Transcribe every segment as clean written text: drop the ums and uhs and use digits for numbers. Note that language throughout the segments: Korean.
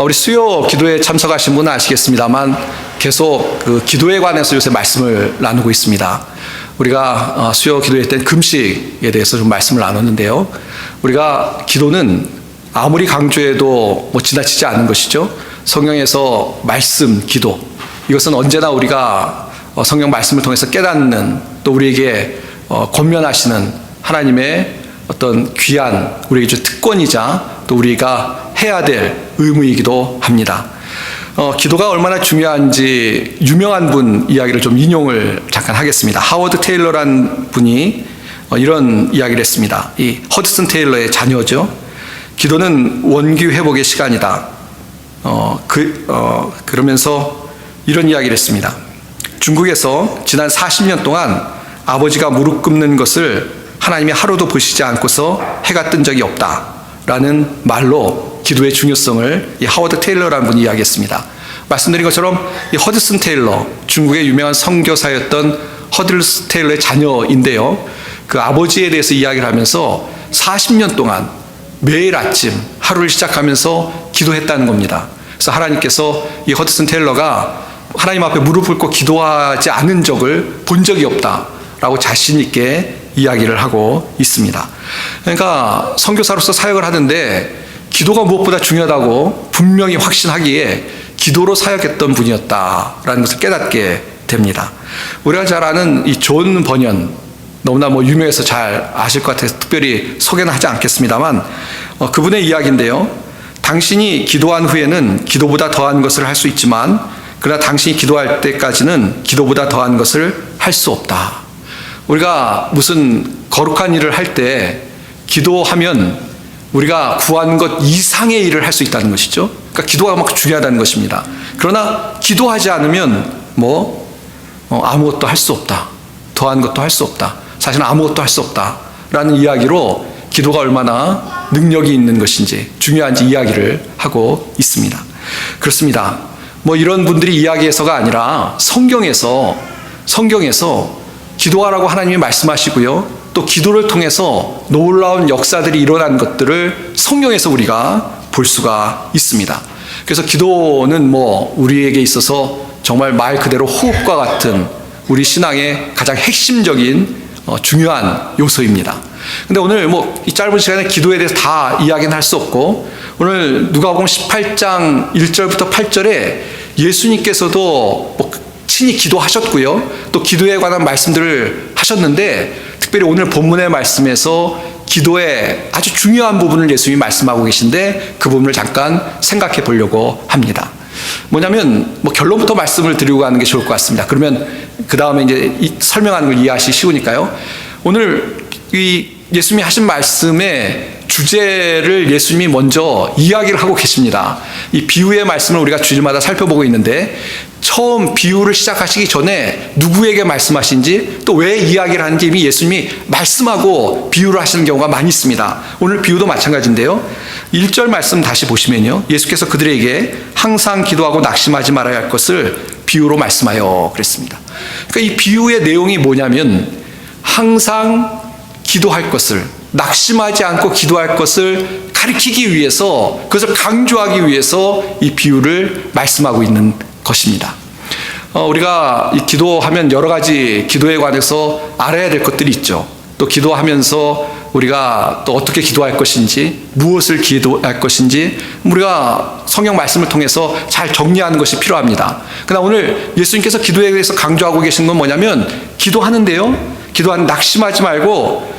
우리 수요 기도에 참석하신 분은 아시겠습니다만 계속 그 기도에 관해서 요새 말씀을 나누고 있습니다. 우리가 수요 기도회 때 금식에 대해서 좀 말씀을 나눴는데요. 우리가 기도는 아무리 강조해도 지나치지 않은 것이죠. 성경에서 말씀, 기도, 이것은 언제나 우리가 성경 말씀을 통해서 깨닫는, 또 우리에게 권면하시는 하나님의 어떤 귀한 우리에게 준 특권이자 또 우리가 해야 될 의무이기도 합니다. 기도가 얼마나 중요한지 유명한 분 이야기를 좀 인용을 잠깐 하겠습니다. 하워드 테일러라는 분이 이런 이야기를 했습니다. 이 허드슨 테일러의 자녀죠. 기도는 원기 회복의 시간이다. 그러면서 이런 이야기를 했습니다. 중국에서 지난 40년 동안 아버지가 무릎 꿇는 것을 하나님이 하루도 보시지 않고서 해가 뜬 적이 없다라는 말로 기도의 중요성을 이 하워드 테일러라는 분이 이야기했습니다. 말씀드린 것처럼 이 허드슨 테일러, 중국의 유명한 선교사였던 허드슨 테일러의 자녀인데요. 그 아버지에 대해서 이야기를 하면서 40년 동안 매일 아침 하루를 시작하면서 기도했다는 겁니다. 그래서 하나님께서 이 허드슨 테일러가 하나님 앞에 무릎 꿇고 기도하지 않은 적을 본 적이 없다라고 자신 있게 이야기를 하고 있습니다. 그러니까 선교사로서 사역을 하는데 기도가 무엇보다 중요하다고 분명히 확신하기에 기도로 사역했던 분이었다라는 것을 깨닫게 됩니다. 우리가 잘 아는 이 존 버년, 너무나 유명해서 잘 아실 것 같아서 특별히 소개는 하지 않겠습니다만 그분의 이야기인데요. 당신이 기도한 후에는 기도보다 더한 것을 할 수 있지만 그러나 당신이 기도할 때까지는 기도보다 더한 것을 할 수 없다. 우리가 무슨 거룩한 일을 할 때 기도하면 우리가 구한 것 이상의 일을 할 수 있다는 것이죠. 그러니까 기도가 막 중요하다는 것입니다. 그러나 기도하지 않으면 아무것도 할 수 없다. 더한 것도 할 수 없다. 사실은 아무것도 할 수 없다라는 이야기로 기도가 얼마나 능력이 있는 것인지 중요한지 이야기를 하고 있습니다. 그렇습니다. 이런 분들이 이야기해서가 아니라 성경에서 기도하라고 하나님이 말씀하시고요. 또 기도를 통해서 놀라운 역사들이 일어난 것들을 성경에서 우리가 볼 수가 있습니다. 그래서 기도는 우리에게 있어서 정말 말 그대로 호흡과 같은 우리 신앙의 가장 핵심적인 중요한 요소입니다. 근데 오늘 이 짧은 시간에 기도에 대해서 다 이야기는 할 수 없고, 오늘 누가복음 18장 1절부터 8절에 예수님께서도 친히 기도하셨고요. 또 기도에 관한 말씀들을 하셨는데, 특별히 오늘 본문의 말씀에서 기도의 아주 중요한 부분을 예수님이 말씀하고 계신데 그 부분을 잠깐 생각해 보려고 합니다. 뭐냐면 결론부터 말씀을 드리고 가는 게 좋을 것 같습니다. 그러면 그 다음에 이제 설명하는 걸 이해하시기 쉬우니까요. 오늘 이 예수님이 하신 말씀의 주제를 예수님이 먼저 이야기를 하고 계십니다. 이 비유의 말씀을 우리가 주일마다 살펴보고 있는데, 처음 비유를 시작하시기 전에 누구에게 말씀하신지 또 왜 이야기를 하는지 이미 예수님이 말씀하고 비유를 하시는 경우가 많이 있습니다. 오늘 비유도 마찬가지인데요. 1절 말씀 다시 보시면요. 예수께서 그들에게 항상 기도하고 낙심하지 말아야 할 것을 비유로 말씀하여 그랬습니다. 그러니까 이 비유의 내용이 뭐냐면, 항상 기도할 것을, 낙심하지 않고 기도할 것을 가리키기 위해서, 그것을 강조하기 위해서 이 비유를 말씀하고 있는 것입니다. 우리가 이 기도하면 여러 가지 기도에 관해서 알아야 될 것들이 있죠. 또 기도하면서 우리가 또 어떻게 기도할 것인지, 무엇을 기도할 것인지 우리가 성경 말씀을 통해서 잘 정리하는 것이 필요합니다. 그러나 오늘 예수님께서 기도에 대해서 강조하고 계신 건 뭐냐면, 기도하는데요, 낙심하지 말고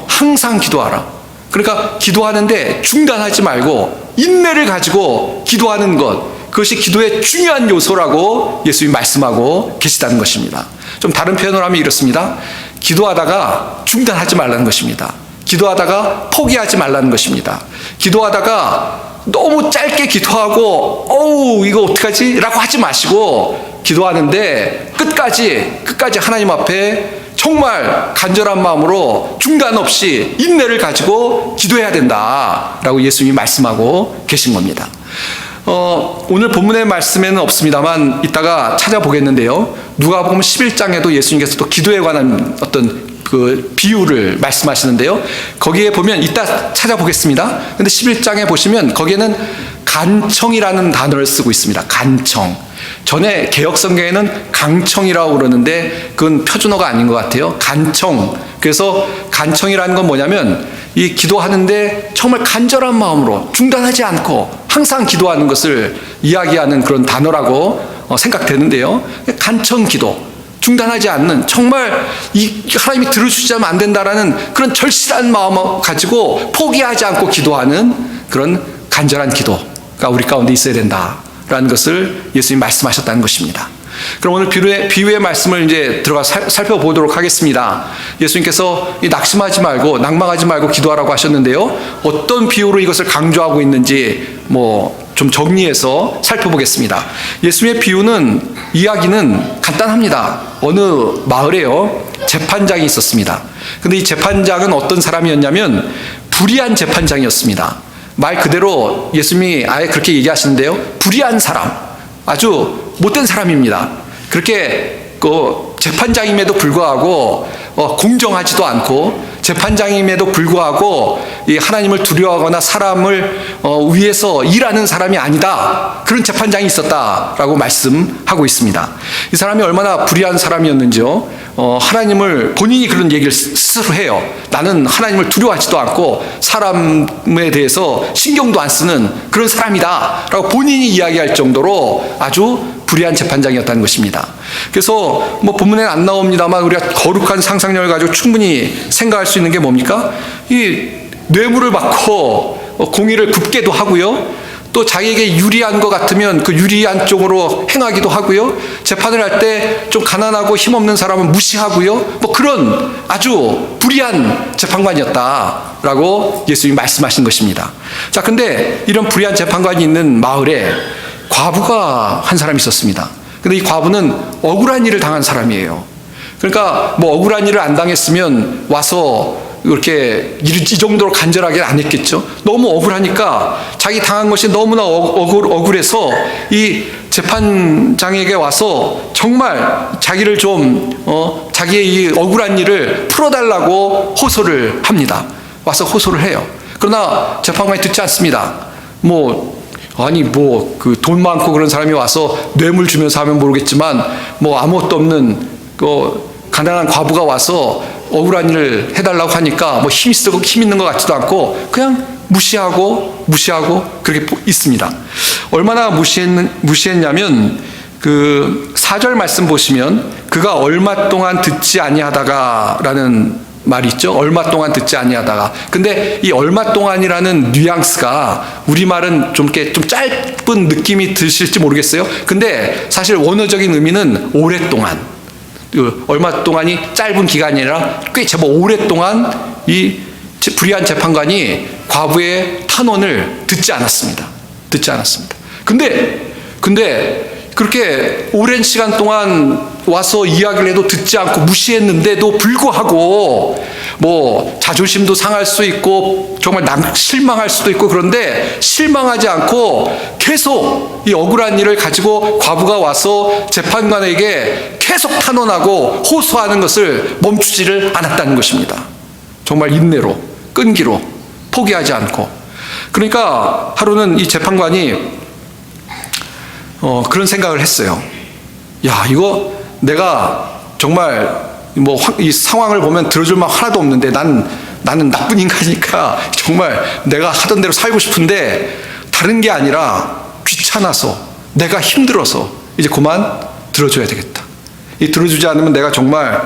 항상 기도하라. 그러니까 기도하는데 중단하지 말고 인내를 가지고 기도하는 것, 그것이 기도의 중요한 요소라고 예수님이 말씀하고 계시다는 것입니다. 좀 다른 표현을 하면 이렇습니다. 기도하다가 중단하지 말라는 것입니다. 기도하다가 포기하지 말라는 것입니다. 기도하다가 너무 짧게 기도하고 이거 어떡하지? 라고 하지 마시고, 기도하는데 끝까지 하나님 앞에 정말 간절한 마음으로 중단 없이 인내를 가지고 기도해야 된다라고 예수님이 말씀하고 계신 겁니다. 오늘 본문의 말씀에는 없습니다만 이따가 찾아보겠는데요. 누가복음 11장에도 예수님께서 또 기도에 관한 어떤 그 비유를 말씀하시는데요. 거기에 보면 이따 찾아보겠습니다. 근데 11장에 보시면 거기에는 간청이라는 단어를 쓰고 있습니다. 간청. 전에 개역성경에는 강청이라고 그러는데 그건 표준어가 아닌 것 같아요. 간청. 그래서 간청이라는 건 뭐냐면 이 기도하는데 정말 간절한 마음으로 중단하지 않고 항상 기도하는 것을 이야기하는 그런 단어라고 생각되는데요. 간청 기도. 중단하지 않는, 정말 이 하나님이 들어주시자면 안 된다라는 그런 절실한 마음을 가지고 포기하지 않고 기도하는 그런 간절한 기도가 우리 가운데 있어야 된다라는 것을 예수님이 말씀하셨다는 것입니다. 그럼 오늘 비유의 말씀을 이제 들어가 살펴보도록 하겠습니다. 예수님께서 낙심하지 말고 낭망하지 말고 기도하라고 하셨는데요. 어떤 비유로 이것을 강조하고 있는지 좀 정리해서 살펴보겠습니다. 예수님의 비유는, 이야기는 간단합니다. 어느 마을에요, 재판장이 있었습니다. 근데 이 재판장은 어떤 사람이었냐면 불의한 재판장이었습니다. 말 그대로 예수님이 아예 그렇게 얘기하시는데요. 불의한 사람, 아주 못된 사람입니다. 그렇게 재판장임에도 불구하고 공정하지도 않고, 재판장임에도 불구하고 이 하나님을 두려워하거나 사람을 위해서 일하는 사람이 아니다, 그런 재판장이 있었다라고 말씀하고 있습니다. 이 사람이 얼마나 불의한 사람이었는지요. 하나님을, 본인이 그런 얘기를 스스로 해요. 나는 하나님을 두려워하지도 않고 사람에 대해서 신경도 안 쓰는 그런 사람이다 라고 본인이 이야기할 정도로 아주 불의한 재판장이었다는 것입니다. 그래서 본문에는 안 나옵니다만 우리가 거룩한 상상력을 가지고 충분히 생각할 수 있는 게 뭡니까? 이 뇌물을 받고 공의를 굽게도 하고요. 또 자기에게 유리한 것 같으면 그 유리한 쪽으로 행하기도 하고요. 재판을 할 때 좀 가난하고 힘없는 사람은 무시하고요. 그런 아주 불의한 재판관이었다라고 예수님이 말씀하신 것입니다. 자, 근데 이런 불의한 재판관이 있는 마을에 과부가 한 사람이 있었습니다. 근데 이 과부는 억울한 일을 당한 사람이에요. 그러니까 억울한 일을 안 당했으면 와서 이렇게 이 정도로 간절하게 안 했겠죠. 너무 억울하니까 자기 당한 것이 너무나 억울해서 이 재판장에게 와서 정말 자기를 자기의 이 억울한 일을 풀어달라고 호소를 합니다. 와서 호소를 해요. 그러나 재판관이 듣지 않습니다. 그 돈 많고 그런 사람이 와서 뇌물 주면서 하면 모르겠지만 아무것도 없는 가난한 과부가 와서 억울한 일을 해달라고 하니까 힘 있는 것 같지도 않고 그냥 무시하고 그렇게 있습니다. 얼마나 무시했냐면 그 4절 말씀 보시면 그가 얼마 동안 듣지 아니하다가 라는 말이 있죠. 얼마 동안 듣지 아니하다가. 근데 이 얼마 동안이라는 뉘앙스가 우리말은 좀 짧은 느낌이 드실지 모르겠어요. 근데 사실 원어적인 의미는 오랫동안, 얼마 동안이 짧은 기간이 아니라 꽤 제법 오랫동안 이 불의한 재판관이 과부의 탄원을 듣지 않았습니다. 근데 그렇게 오랜 시간 동안 와서 이야기를 해도 듣지 않고 무시했는데도 불구하고 자존심도 상할 수 있고 정말 실망할 수도 있고, 그런데 실망하지 않고 계속 이 억울한 일을 가지고 과부가 와서 재판관에게 계속 탄원하고 호소하는 것을 멈추지를 않았다는 것입니다. 정말 인내로, 끈기로 포기하지 않고. 그러니까 하루는 이 재판관이 그런 생각을 했어요. 야, 이거 내가 정말 이 상황을 보면 들어줄 만 하나도 없는데 나는 나쁜 인간이니까 정말 내가 하던 대로 살고 싶은데 다른 게 아니라 귀찮아서, 내가 힘들어서 이제 그만 들어줘야 되겠다. 이 들어주지 않으면 내가 정말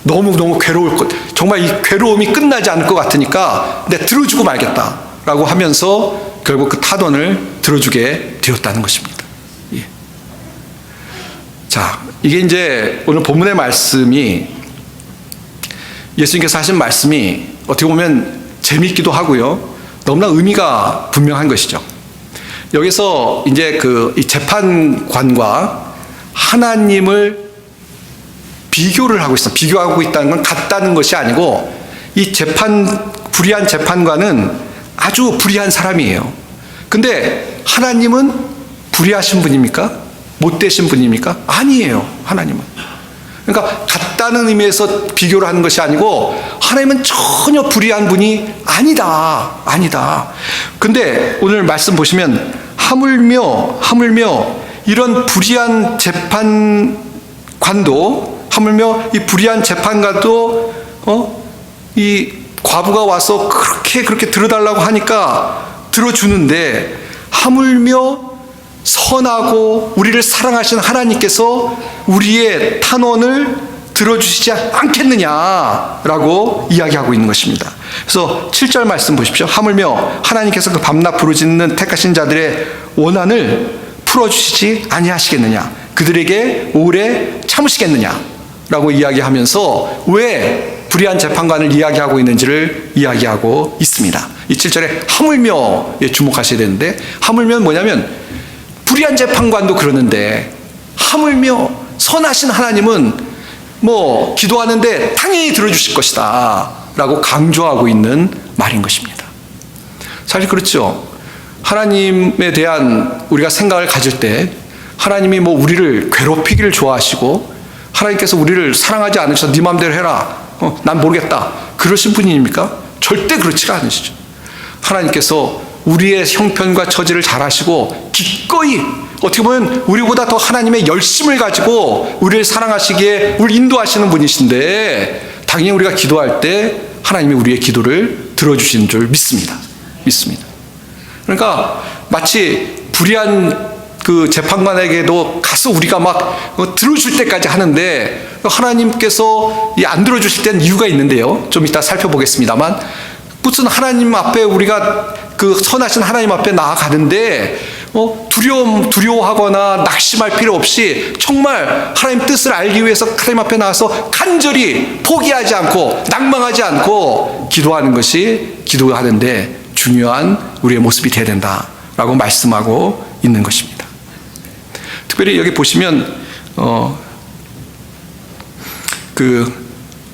너무 괴로울 것, 정말 이 괴로움이 끝나지 않을 것 같으니까 내가 들어주고 말겠다라고 하면서 결국 그 탄원을 들어주게 되었다는 것입니다. 예. 자, 이게 이제 오늘 본문의 말씀이, 예수님께서 하신 말씀이 어떻게 보면 재미있기도 하고요, 너무나 의미가 분명한 것이죠. 여기서 이제 이 재판관과 하나님을 비교를 하고 있어요. 비교하고 있다는 건 같다는 것이 아니고, 이 불의한 재판관은 아주 불의한 사람이에요. 근데 하나님은 불의하신 분입니까? 못되신 분입니까? 아니에요. 하나님은 그러니까 같다는 의미에서 비교를 하는 것이 아니고 하나님은 전혀 불의한 분이 아니다. 근데 오늘 말씀 보시면 하물며 이런 불의한 재판관도 하물며 이 불의한 재판관도 이 과부가 와서 그렇게 들어달라고 하니까 들어주는데 하물며 선하고 우리를 사랑하시는 하나님께서 우리의 탄원을 들어주시지 않겠느냐라고 이야기하고 있는 것입니다. 그래서 7절 말씀 보십시오. 하물며 하나님께서 그 밤낮 부르짖는 택하신 자들의 원한을 풀어주시지 아니하시겠느냐, 그들에게 오래 참으시겠느냐라고 이야기하면서 왜 불의한 재판관을 이야기하고 있는지를 이야기하고 있습니다. 이 7절에 하물며에 주목하셔야 되는데, 하물며는 뭐냐면 불의한 재판관도 그러는데 하물며 선하신 하나님은 뭐 기도하는데 당연히 들어주실 것이다 라고 강조하고 있는 말인 것입니다. 사실 그렇죠. 하나님에 대한 우리가 생각을 가질 때 하나님이 뭐 우리를 괴롭히기를 좋아하시고 하나님께서 우리를 사랑하지 않으셔서 네 마음대로 해라, 난 모르겠다, 그러신 분입니까? 절대 그렇지가 않으시죠. 하나님께서 우리의 형편과 처지를 잘 아시고 기꺼이, 어떻게 보면 우리보다 더 하나님의 열심을 가지고 우리를 사랑하시기에 우리를 인도하시는 분이신데, 당연히 우리가 기도할 때 하나님이 우리의 기도를 들어주시는 줄 믿습니다. 그러니까 마치 불의한 그 재판관에게도 가서 우리가 막 들어줄 때까지 하는데, 하나님께서 안 들어주실 때는 이유가 있는데요, 좀 이따 살펴보겠습니다만, 무슨 하나님 앞에 우리가 그 선하신 하나님 앞에 나아가는데 두려워하거나 낙심할 필요 없이 정말 하나님 뜻을 알기 위해서 하나님 앞에 나와서 간절히 포기하지 않고 낭망하지 않고 기도하는 것이 기도하는데 중요한 우리의 모습이 되어야 된다라고 말씀하고 있는 것입니다. 특별히 여기 보시면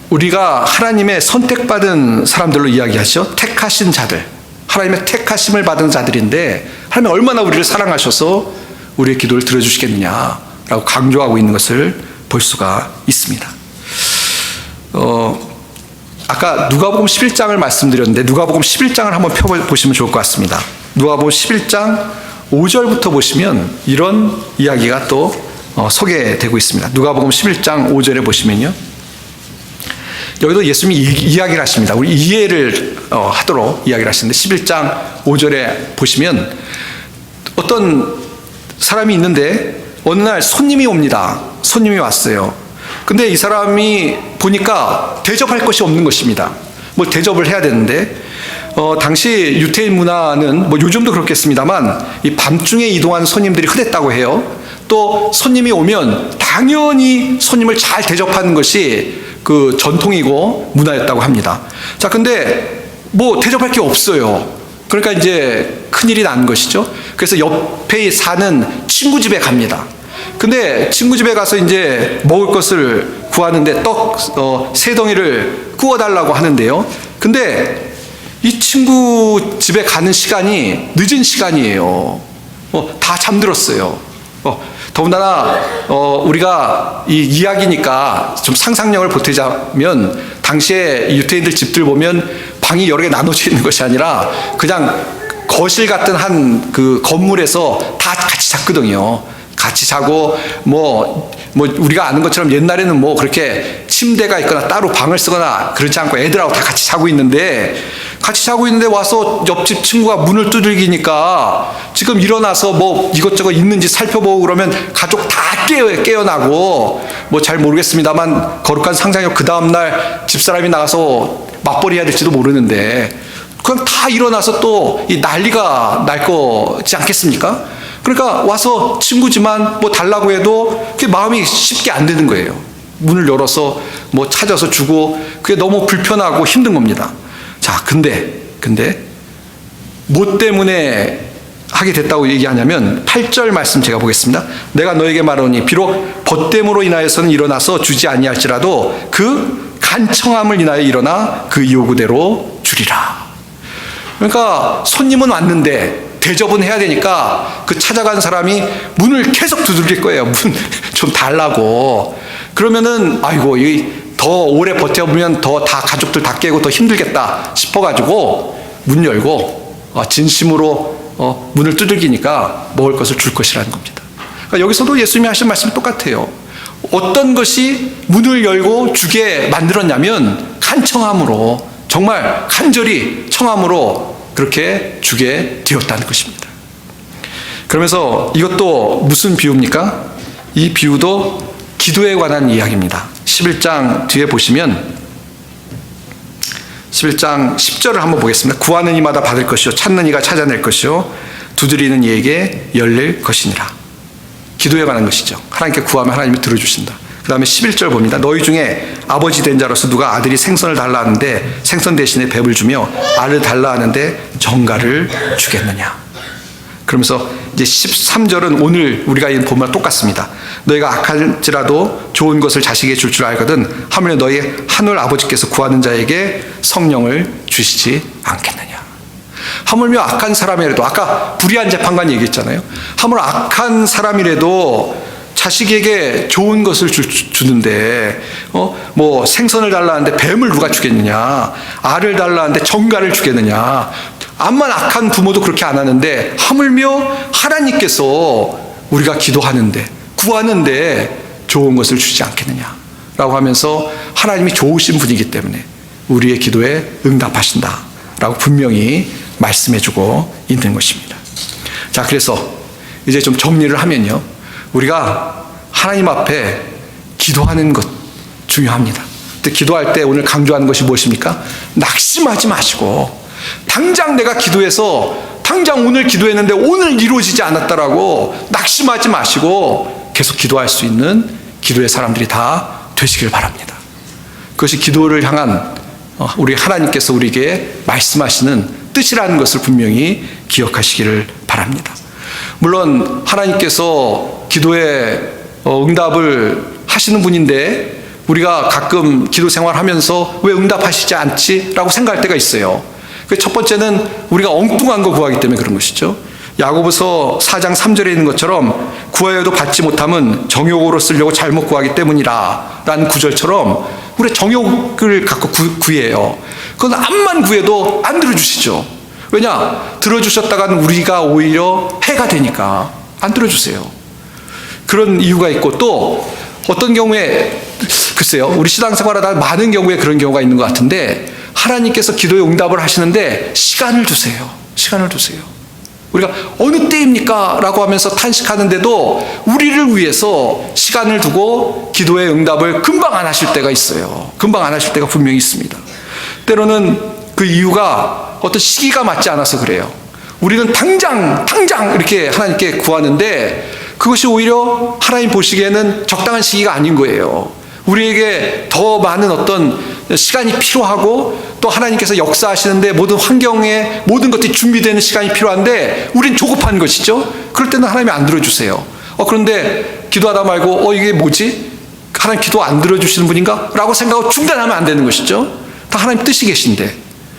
우리가 하나님의 선택받은 사람들로 이야기하시죠. 택하신 자들, 하나님의 택하심을 받은 자들인데 하나님이 얼마나 우리를 사랑하셔서 우리의 기도를 들어주시겠느냐라고 강조하고 있는 것을 볼 수가 있습니다. 아까 누가복음 11장을 말씀드렸는데 누가복음 11장을 한번 펴보시면 좋을 것 같습니다. 누가복음 11장 5절부터 보시면 이런 이야기가 또 소개되고 있습니다. 누가복음 11장 5절에 보시면요, 여기도 예수님이 이야기를 하십니다. 우리 이해를 하도록 이야기를 하시는데 11장 5절에 보시면 어떤 사람이 있는데 어느 날 손님이 옵니다. 손님이 왔어요. 근데 이 사람이 보니까 대접할 것이 없는 것입니다. 뭐 대접을 해야 되는데 당시 유대인 문화는 뭐 요즘도 그렇겠습니다만 이 밤중에 이동하는 손님들이 흔했다고 해요. 또 손님이 오면 당연히 손님을 잘 대접하는 것이 그 전통이고 문화였다고 합니다. 자, 근데 뭐 대접할 게 없어요. 그러니까 이제 큰일이 난 것이죠. 그래서 옆에 사는 친구 집에 갑니다. 근데 친구 집에 가서 이제 먹을 것을 구하는데 떡 3덩이를 구워달라고 하는데요. 근데 이 친구 집에 가는 시간이 늦은 시간이에요. 다 잠들었어요. 더군다나 우리가 이 이야기니까 좀 상상력을 보태자면 당시에 유대인들 집들 보면 방이 여러 개 나눠져 있는 것이 아니라 그냥 거실 같은 한 그 건물에서 다 같이 잤거든요. 같이 자고 뭐 우리가 아는 것처럼 옛날에는 뭐 그렇게 침대가 있거나 따로 방을 쓰거나 그렇지 않고 애들하고 다 같이 자고 있는데 와서 옆집 친구가 문을 두들기니까 지금 일어나서 뭐 이것저것 있는지 살펴보고 그러면 가족 다 깨어나고 뭐 잘 모르겠습니다만 거룩한 상상력, 그 다음날 집사람이 나가서 맞벌이 해야 될지도 모르는데 그럼 다 일어나서 또 이 난리가 날 거지 않겠습니까? 그러니까 와서 친구지만 뭐 달라고 해도 그게 마음이 쉽게 안 되는 거예요. 문을 열어서 뭐 찾아서 주고 그게 너무 불편하고 힘든 겁니다. 자, 근데 뭐 때문에 하게 됐다고 얘기하냐면 8절 말씀 제가 보겠습니다. 내가 너에게 말하노니 비록 벗됨으로 인하여서는 일어나서 주지 아니할지라도 그 간청함을 인하여 일어나 그 요구대로 주리라. 그러니까 손님은 왔는데 대접은 해야 되니까 그 찾아간 사람이 문을 계속 두들길 거예요. 문 좀 달라고. 그러면은 아이고 더 오래 버텨보면 더 다 가족들 다 깨고 더 힘들겠다 싶어가지고 문 열고 진심으로 문을 두들기니까 먹을 것을 줄 것이라는 겁니다. 그러니까 여기서도 예수님이 하신 말씀이 똑같아요. 어떤 것이 문을 열고 주게 만들었냐면 간청함으로, 정말 간절히 청함으로 그렇게 주게 되었다는 것입니다. 그러면서 이것도 무슨 비유입니까? 이 비유도 기도에 관한 이야기입니다. 11장 뒤에 보시면 11장 10절을 한번 보겠습니다. 구하는 이마다 받을 것이요 찾는 이가 찾아낼 것이요 두드리는 이에게 열릴 것이니라. 기도에 관한 것이죠. 하나님께 구하면 하나님이 들어주신다. 그 다음에 11절 봅니다. 너희 중에 아버지 된 자로서 누가 아들이 생선을 달라 하는데 생선 대신에 뱀을 주며 알을 달라 하는데 정갈을 주겠느냐. 그러면서 이제 13절은 오늘 우리가 읽은 본문과 똑같습니다. 너희가 악할지라도 좋은 것을 자식에게 줄 줄 알거든 하물며 너희 하늘 아버지께서 구하는 자에게 성령을 주시지 않겠느냐. 하물며 악한 사람이라도, 아까 불의한 재판관 얘기했잖아요. 하물며 악한 사람이라도 자식에게 좋은 것을 주는데 뭐 생선을 달라는데 뱀을 누가 주겠느냐, 알을 달라는데 정갈을 주겠느냐. 암만 악한 부모도 그렇게 안 하는데 하물며 하나님께서 우리가 기도하는데 구하는데 좋은 것을 주지 않겠느냐라고 하면서 하나님이 좋으신 분이기 때문에 우리의 기도에 응답하신다라고 분명히 말씀해주고 있는 것입니다. 자, 그래서 이제 좀 정리를 하면요, 우리가 하나님 앞에 기도하는 것 중요합니다. 근데 기도할 때 오늘 강조하는 것이 무엇입니까? 낙심하지 마시고 당장 내가 기도해서 당장 오늘 기도했는데 오늘 이루어지지 않았다라고 낙심하지 마시고 계속 기도할 수 있는 기도의 사람들이 다 되시길 바랍니다. 그것이 기도를 향한 우리 하나님께서 우리에게 말씀하시는 뜻이라는 것을 분명히 기억하시기를 바랍니다. 물론 하나님께서 기도에 응답을 하시는 분인데 우리가 가끔 기도 생활하면서 왜 응답하시지 않지? 라고 생각할 때가 있어요. 첫 번째는 우리가 엉뚱한 거 구하기 때문에 그런 것이죠. 야고보서 4장 3절에 있는 것처럼 구하여도 받지 못함은 정욕으로 쓰려고 잘못 구하기 때문이라 라는 구절처럼 우리 정욕을 갖고 구해요. 그건 암만 구해도 안 들어주시죠. 왜냐? 들어주셨다가는 우리가 오히려 해가 되니까 안 들어주세요. 그런 이유가 있고, 또 어떤 경우에 글쎄요, 우리 신앙생활하다 많은 경우에 그런 경우가 있는 것 같은데 하나님께서 기도에 응답을 하시는데 시간을 두세요. 시간을 두세요. 우리가 어느 때입니까? 라고 하면서 탄식하는데도 우리를 위해서 시간을 두고 기도의 응답을 금방 안 하실 때가 있어요. 금방 안 하실 때가 분명히 있습니다. 때로는 그 이유가 어떤 시기가 맞지 않아서 그래요. 우리는 당장 이렇게 하나님께 구하는데 그것이 오히려 하나님 보시기에는 적당한 시기가 아닌 거예요. 우리에게 더 많은 어떤 시간이 필요하고 또 하나님께서 역사하시는데 모든 환경에 모든 것들이 준비되는 시간이 필요한데 우린 조급한 것이죠. 그럴 때는 하나님이 안 들어주세요. 그런데 기도하다 말고 이게 뭐지? 하나님 기도 안 들어주시는 분인가? 라고 생각하고 중단하면 안 되는 것이죠. 다 하나님 뜻이 계신데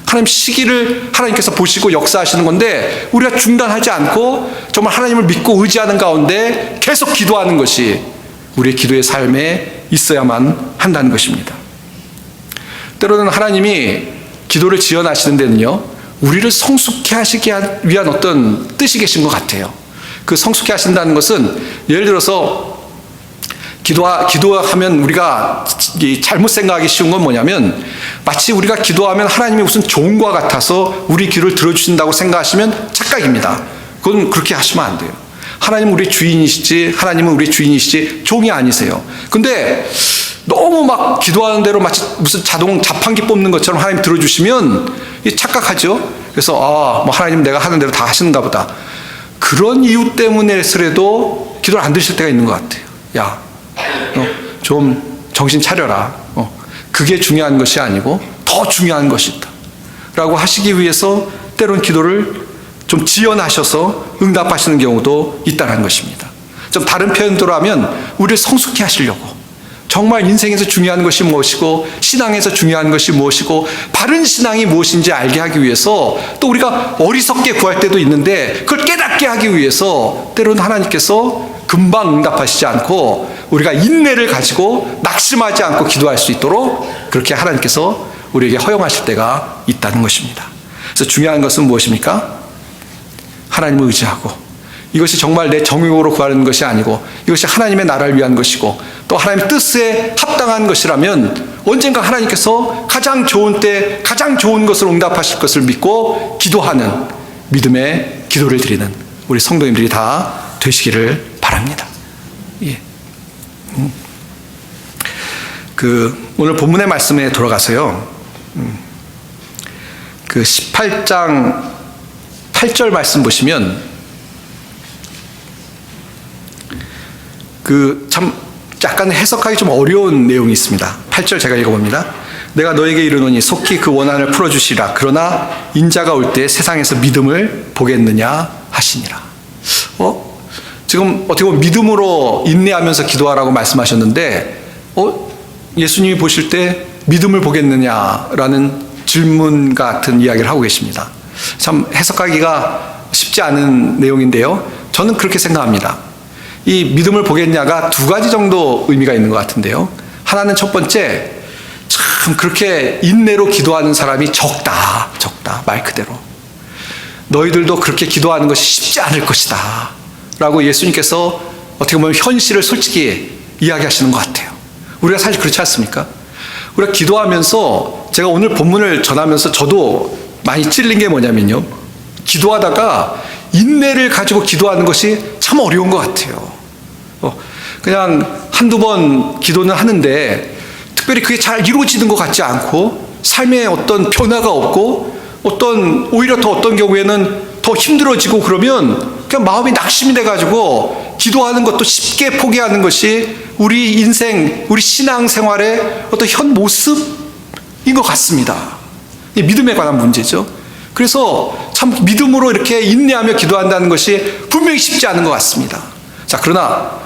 하나님 시기를 하나님께서 보시고 역사하시는 건데 우리가 중단하지 않고 정말 하나님을 믿고 의지하는 가운데 계속 기도하는 것이 우리의 기도의 삶에 있어야만 한다는 것입니다. 때로는 하나님이 기도를 지원하시는 데는요, 우리를 성숙해 하시기 위한 어떤 뜻이 계신 것 같아요. 그 성숙해 하신다는 것은 예를 들어서 기도하면 우리가 잘못 생각하기 쉬운 건 뭐냐면 마치 우리가 기도하면 하나님이 무슨 좋은 것 같아서 우리 기도를 들어주신다고 생각하시면 착각입니다. 그건 그렇게 하시면 안 돼요. 하나님은 우리 주인이시지, 하나님은 우리 주인이시지 종이 아니세요. 근데 너무 막 기도하는 대로 마치 무슨 자판기 뽑는 것처럼 하나님 들어주시면 착각하죠. 그래서 뭐 하나님 내가 하는 대로 다 하시는가 보다. 그런 이유 때문에서라도 기도를 안 들으실 때가 있는 것 같아요. 야, 좀 정신 차려라. 그게 중요한 것이 아니고 더 중요한 것이다 라고 하시기 위해서 때론 기도를 좀 지연하셔서 응답하시는 경우도 있다는 것입니다. 좀 다른 표현대로 하면 우리를 성숙해 하시려고, 정말 인생에서 중요한 것이 무엇이고 신앙에서 중요한 것이 무엇이고 바른 신앙이 무엇인지 알게 하기 위해서, 또 우리가 어리석게 구할 때도 있는데 그걸 깨닫게 하기 위해서 때로는 하나님께서 금방 응답하시지 않고 우리가 인내를 가지고 낙심하지 않고 기도할 수 있도록 그렇게 하나님께서 우리에게 허용하실 때가 있다는 것입니다. 그래서 중요한 것은 무엇입니까? 하나님을 의지하고, 이것이 정말 내 정욕으로 구하는 것이 아니고 이것이 하나님의 나라를 위한 것이고 또 하나님의 뜻에 합당한 것이라면 언젠가 하나님께서 가장 좋은 때 가장 좋은 것을 응답하실 것을 믿고 기도하는 믿음의 기도를 드리는 우리 성도님들이 다 되시기를 바랍니다. 예. 오늘 본문의 말씀에 돌아가서요. 그 18장 8절 말씀 보시면 참 약간 해석하기 좀 어려운 내용이 있습니다. 8절 제가 읽어봅니다. 내가 너에게 이르노니 속히 그 원한을 풀어주시라. 그러나 인자가 올 때 세상에서 믿음을 보겠느냐 하시니라. 지금 어떻게 보면 믿음으로 인내하면서 기도하라고 말씀하셨는데 예수님이 보실 때 믿음을 보겠느냐라는 질문 같은 이야기를 하고 계십니다. 참 해석하기가 쉽지 않은 내용인데요. 저는 그렇게 생각합니다. 이 믿음을 보겠냐가 두 가지 정도 의미가 있는 것 같은데요. 하나는 첫 번째, 참 그렇게 인내로 기도하는 사람이 적다 말 그대로. 너희들도 그렇게 기도하는 것이 쉽지 않을 것이다 라고 예수님께서 어떻게 보면 현실을 솔직히 이야기하시는 것 같아요. 우리가 사실 그렇지 않습니까? 우리가 기도하면서, 제가 오늘 본문을 전하면서 저도 많이 찔린 게 뭐냐면요, 기도하다가 인내를 가지고 기도하는 것이 참 어려운 것 같아요. 그냥 한두 번 기도는 하는데 특별히 그게 잘 이루어지는 것 같지 않고 삶에 어떤 변화가 없고 오히려 더 어떤 경우에는 더 힘들어지고 그러면 그냥 마음이 낙심이 돼가지고 기도하는 것도 쉽게 포기하는 것이 우리 인생, 우리 신앙생활의 어떤 현 모습인 것 같습니다. 이 믿음에 관한 문제죠. 그래서 참 믿음으로 이렇게 인내하며 기도한다는 것이 분명히 쉽지 않은 것 같습니다. 자, 그러나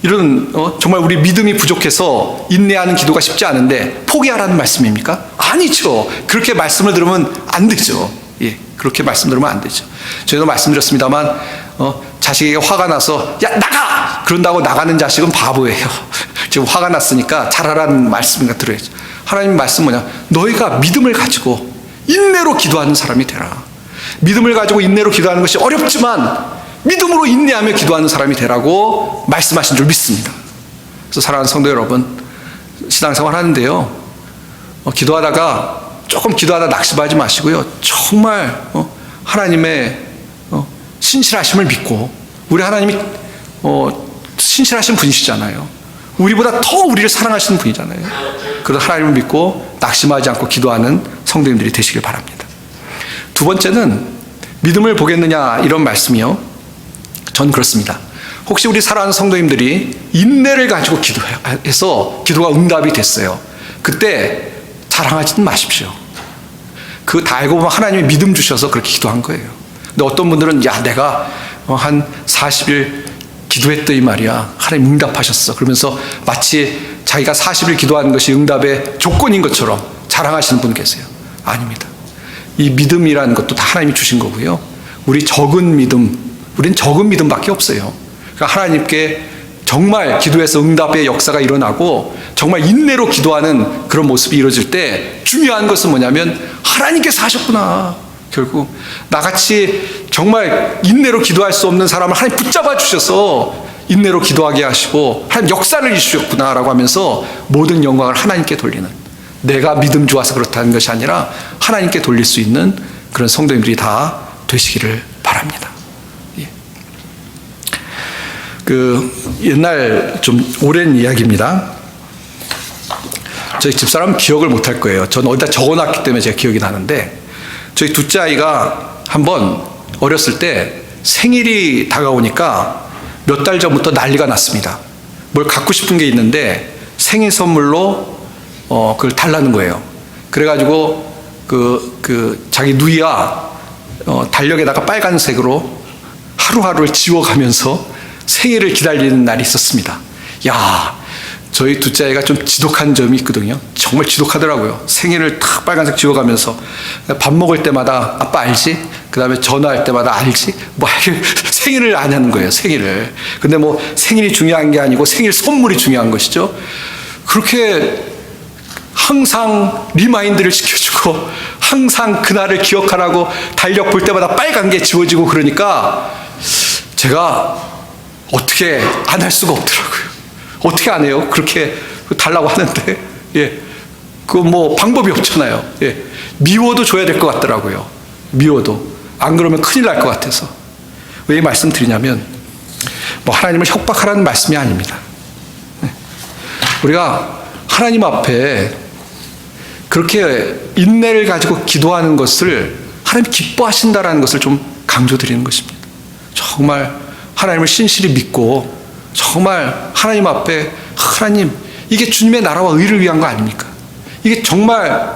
이런 정말 우리 믿음이 부족해서 인내하는 기도가 쉽지 않은데 포기하라는 말씀입니까? 아니죠. 그렇게 말씀을 들으면 안 되죠. 예, 그렇게 말씀 들으면 안 되죠. 저희도 말씀드렸습니다만 자식에게 화가 나서 야 나가! 그런다고 나가는 자식은 바보예요. 지금 화가 났으니까 잘하라는 말씀인가 들어야죠. 하나님 말씀 뭐냐? 너희가 믿음을 가지고 인내로 기도하는 사람이 되라. 믿음을 가지고 인내로 기도하는 것이 어렵지만 믿음으로 인내하며 기도하는 사람이 되라고 말씀하신 줄 믿습니다. 그래서 사랑하는 성도 여러분, 신앙생활 하는데요, 기도하다가 조금 기도하다 낙심하지 마시고요, 정말 하나님의 신실하심을 믿고, 우리 하나님이 신실하신 분이시잖아요. 우리보다 더 우리를 사랑하시는 분이잖아요. 그래서 하나님을 믿고 낙심하지 않고 기도하는 성도님들이 되시길 바랍니다. 두 번째는 믿음을 보겠느냐 이런 말씀이요, 전 그렇습니다. 혹시 우리 사랑하는 성도님들이 인내를 가지고 기도해서 기도가 응답이 됐어요. 그때 자랑하지는 마십시오. 그거 다 알고 보면 하나님이 믿음 주셔서 그렇게 기도한 거예요. 근데 어떤 분들은 야 내가 한 40일 기도했더니 말이야 하나님 응답하셨어 그러면서 마치 자기가 40일 기도하는 것이 응답의 조건인 것처럼 자랑하시는 분 계세요. 아닙니다. 이 믿음이라는 것도 다 하나님이 주신 거고요, 우린 적은 믿음밖에 없어요. 그러니까 하나님께 정말 기도해서 응답의 역사가 일어나고 정말 인내로 기도하는 그런 모습이 이루어질 때 중요한 것은 뭐냐면 하나님께서 하셨구나. 결국 나같이 정말 인내로 기도할 수 없는 사람을 하나님 붙잡아 주셔서 인내로 기도하게 하시고 하나님 역사를 이루셨구나 라고 하면서 모든 영광을 하나님께 돌리는, 내가 믿음 좋아서 그렇다는 것이 아니라 하나님께 돌릴 수 있는 그런 성도님들이 다 되시기를 바랍니다. 옛날 좀 오랜 이야기입니다. 저희 집사람은 기억을 못할 거예요. 저는 어디다 적어놨기 때문에 제가 기억이 나는데, 저희 둘째 아이가 한번 어렸을 때 생일이 다가오니까 몇 달 전부터 난리가 났습니다. 뭘 갖고 싶은 게 있는데 생일 선물로 그걸 달라는 거예요. 그래가지고 자기 누이와 달력에다가 빨간색으로 하루하루를 지워가면서 생일을 기다리는 날이 있었습니다. 야, 저희 둘째 아이가 좀 지독한 점이 있거든요. 정말 지독하더라고요. 생일을 탁 빨간색 지워가면서 밥 먹을 때마다 아빠 알지? 그 다음에 전화할 때마다 알지? 뭐 생일을 안 하는 거예요, 생일을. 근데 뭐 생일이 중요한 게 아니고 생일 선물이 중요한 것이죠. 그렇게 항상 리마인드를 시켜주고 항상 그날을 기억하라고 달력 볼 때마다 빨간 게 지워지고 그러니까 제가 어떻게 안 할 수가 없더라고요. 어떻게 안 해요? 그렇게 달라고 하는데, 예. 그 뭐 방법이 없잖아요. 예. 미워도 줘야 될 것 같더라고요. 미워도. 안 그러면 큰일 날 것 같아서. 왜 이 말씀 드리냐면, 뭐 하나님을 협박하라는 말씀이 아닙니다. 우리가 하나님 앞에 그렇게 인내를 가지고 기도하는 것을 하나님 기뻐하신다라는 것을 좀 강조드리는 것입니다. 정말 하나님을 신실히 믿고 정말 하나님 앞에 하나님, 이게 주님의 나라와 의를 위한 거 아닙니까? 이게 정말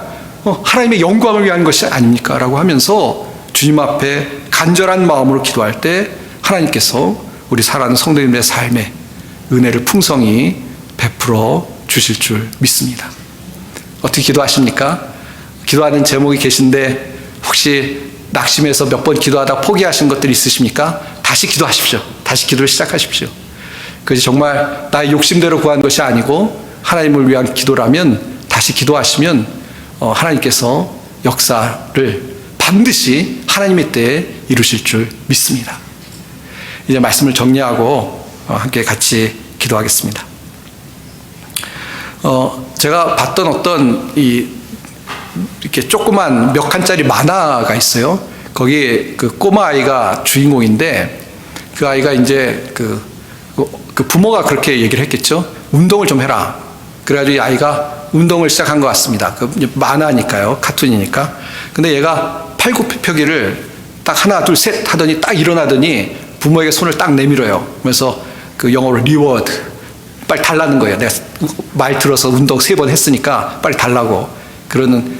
하나님의 영광을 위한 것이 아닙니까? 라고 하면서 주님 앞에 간절한 마음으로 기도할 때 하나님께서 우리 사랑하는 성도님들의 삶에 은혜를 풍성히 베풀어 주실 줄 믿습니다. 어떻게 기도하십니까? 기도하는 제목이 계신데 혹시 낙심해서 몇 번 기도하다 포기하신 것들이 있으십니까? 다시 기도하십시오. 다시 기도를 시작하십시오. 그것이 정말 나의 욕심대로 구한 것이 아니고 하나님을 위한 기도라면 다시 기도하시면 하나님께서 역사를 반드시 하나님의 때에 이루실 줄 믿습니다. 이제 말씀을 정리하고 함께 같이 기도하겠습니다. 제가 봤던 어떤 이렇게 조그만 몇 칸짜리 만화가 있어요. 거기 그 꼬마 아이가 주인공인데 그 아이가 이제 그 부모가 그렇게 얘기를 했겠죠. 운동을 좀 해라. 그래가지고 이 아이가 운동을 시작한 것 같습니다. 그 만화니까요. 카툰이니까. 근데 얘가 팔굽혀펴기를 딱 하나, 둘, 셋 하더니 딱 일어나더니 부모에게 손을 딱 내밀어요. 그래서 그 영어로 리워드. 빨리 달라는 거예요. 내가 말 들어서 운동 3번 했으니까 빨리 달라고. 그러는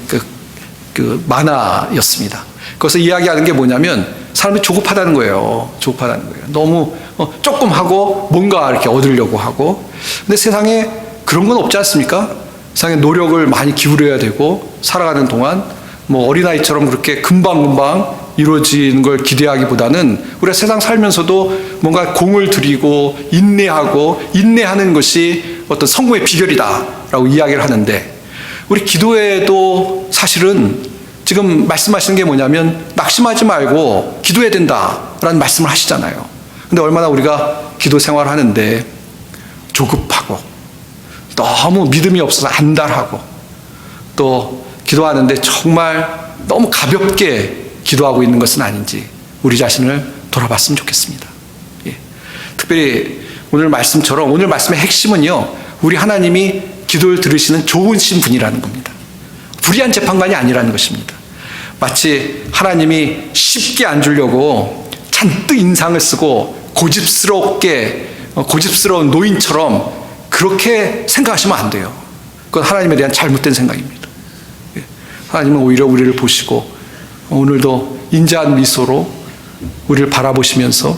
그 만화였습니다. 거기서 이야기하는 게 뭐냐면 사람이 조급하다는 거예요. 조급하다는 거예요. 너무 조금 하고 뭔가 이렇게 얻으려고 하고. 근데 세상에 그런 건 없지 않습니까? 세상에 노력을 많이 기울여야 되고 살아가는 동안 뭐 어린아이처럼 그렇게 금방금방 이루어지는 걸 기대하기보다는 우리가 세상 살면서도 뭔가 공을 들이고 인내하는 것이 어떤 성공의 비결이다라고 이야기를 하는데 우리 기도에도 사실은 지금 말씀하시는 게 뭐냐면 낙심하지 말고 기도해야 된다라는 말씀을 하시잖아요. 근데 얼마나 우리가 기도 생활을 하는데 조급하고 너무 믿음이 없어서 안달하고 또 기도하는데 정말 너무 가볍게 기도하고 있는 것은 아닌지 우리 자신을 돌아봤으면 좋겠습니다. 예. 특별히 오늘 말씀처럼 오늘 말씀의 핵심은요, 우리 하나님이 기도를 들으시는 좋으신 분이라는 겁니다. 불의한 재판관이 아니라는 것입니다. 마치 하나님이 쉽게 안 주려고 잔뜩 인상을 쓰고 고집스러운 노인처럼 그렇게 생각하시면 안 돼요. 그건 하나님에 대한 잘못된 생각입니다. 예. 하나님은 오히려 우리를 보시고 오늘도 인자한 미소로 우리를 바라보시면서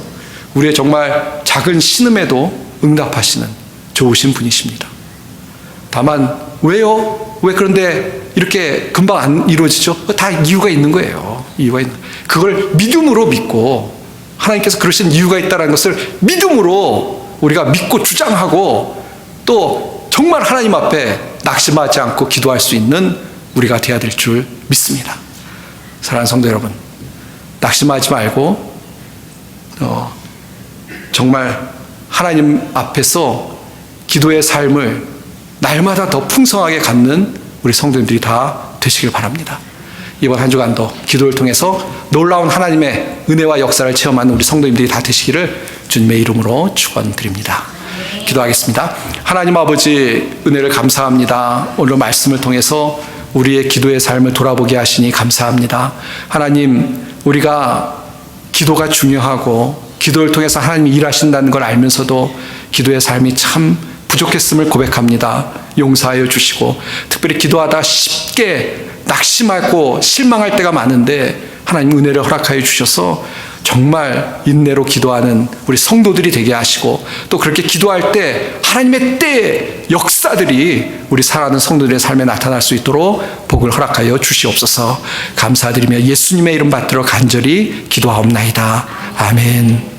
우리의 정말 작은 신음에도 응답하시는 좋으신 분이십니다. 다만 왜요? 왜 그런데 이렇게 금방 안 이루어지죠? 다 이유가 있는 거예요. 이유가 있는. 그걸 믿음으로 믿고 하나님께서 그러신 이유가 있다는 것을 믿음으로 우리가 믿고 주장하고 또 정말 하나님 앞에 낙심하지 않고 기도할 수 있는 우리가 되어야 될 줄 믿습니다. 사랑하는 성도 여러분, 낙심하지 말고 정말 하나님 앞에서 기도의 삶을 날마다 더 풍성하게 갖는 우리 성도님들이 다 되시길 바랍니다. 이번 한 주간도 기도를 통해서 놀라운 하나님의 은혜와 역사를 체험하는 우리 성도님들이 다 되시기를 주님의 이름으로 축원드립니다. 기도하겠습니다. 하나님 아버지, 은혜를 감사합니다. 오늘 말씀을 통해서 우리의 기도의 삶을 돌아보게 하시니 감사합니다. 하나님, 우리가 기도가 중요하고 기도를 통해서 하나님이 일하신다는 걸 알면서도 기도의 삶이 참 부족했음을 고백합니다. 용서하여 주시고 특별히 기도하다 쉽게 낙심하고 실망할 때가 많은데 하나님 은혜를 허락하여 주셔서 정말 인내로 기도하는 우리 성도들이 되게 하시고 또 그렇게 기도할 때 하나님의 때의 역사들이 우리 살아가는 성도들의 삶에 나타날 수 있도록 복을 허락하여 주시옵소서. 감사드리며 예수님의 이름 받들어 간절히 기도하옵나이다. 아멘.